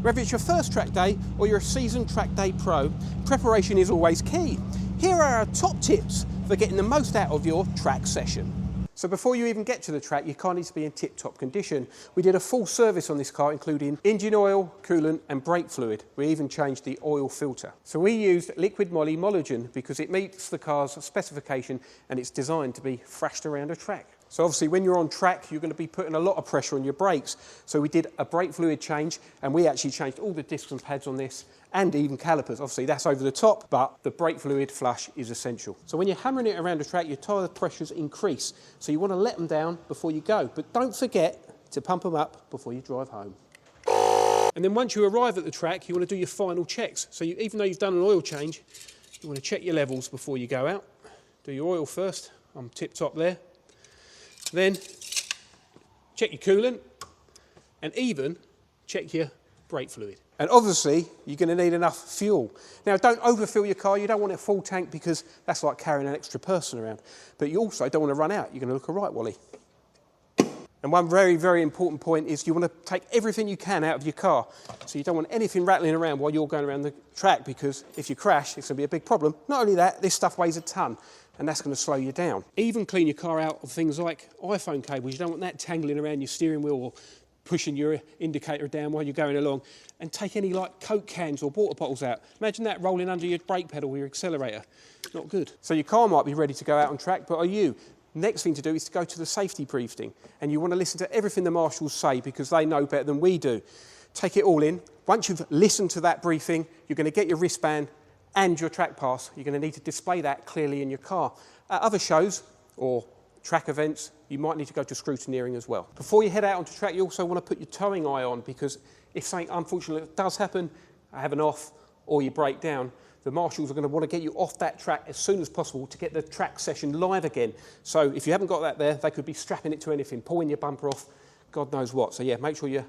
Whether it's your first track day or you're a seasoned track day pro, preparation is always key. Here are our top tips for getting the most out of your track session. So before you even get to the track, your car needs to be in tip-top condition. We did a full service on this car, including engine oil, coolant and brake fluid. We even changed the oil filter. So we used Liqui Moly Engine because it meets the car's specification and it's designed to be thrashed around a track. So obviously when you're on track, you're going to be putting a lot of pressure on your brakes. So we did a brake fluid change and we actually changed all the discs and pads on this and even calipers. Obviously that's over the top, but the brake fluid flush is essential. So when you're hammering it around the track, your tyre pressures increase. So you want to let them down before you go, but don't forget to pump them up before you drive home. And then once you arrive at the track, you want to do your final checks. So even though you've done an oil change, you want to check your levels before you go out. Do your oil first. I'm tip top there. Then check your coolant and even check your brake fluid. And obviously you're going to need enough fuel. Now don't overfill your car, you don't want a full tank because that's like carrying an extra person around. But you also don't want to run out, you're going to look alright, Wally. And one very, very important point is you want to take everything you can out of your car. So you don't want anything rattling around while you're going around the track because if you crash, it's going to be a big problem. Not only that, this stuff weighs a ton and that's going to slow you down. Even clean your car out of things like iPhone cables. You don't want that tangling around your steering wheel or pushing your indicator down while you're going along. And take any like Coke cans or water bottles out. Imagine that rolling under your brake pedal with your accelerator. Not good. So your car might be ready to go out on track, but are you? Next thing to do is to go to the safety briefing and you want to listen to everything the marshals say because they know better than we do. Take it all in. Once you've listened to that briefing, you're going to get your wristband and your track pass. You're going to need to display that clearly in your car. At other shows or track events, you might need to go to scrutineering as well. Before you head out onto track, you also want to put your towing eye on because if something unfortunately does happen, have an off or you break down, the marshals are going to want to get you off that track as soon as possible to get the track session live again. So if you haven't got that there, they could be strapping it to anything, pulling your bumper off, God knows what. So yeah, make sure your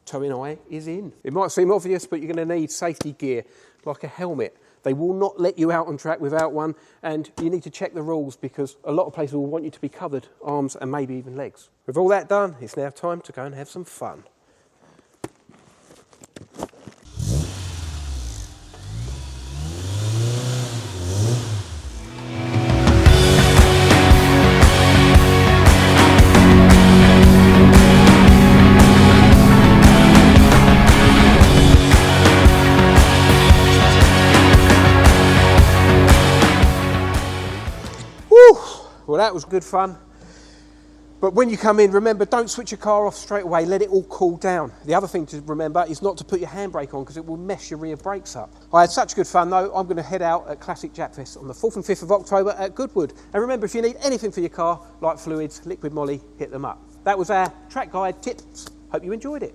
towing eye is in. It might seem obvious, but you're going to need safety gear, like a helmet. They will not let you out on track without one, and you need to check the rules because a lot of places will want you to be covered, arms and maybe even legs. With all that done, it's now time to go and have some fun. Well, that was good fun. But when you come in, remember, don't switch your car off straight away. Let it all cool down. The other thing to remember is not to put your handbrake on because it will mess your rear brakes up. I had such good fun, though. I'm going to head out at Classic Jack Fest on the 4th and 5th of October at Goodwood. And remember, if you need anything for your car, like fluids, Liqui Moly, hit them up. That was our track guide tips. Hope you enjoyed it.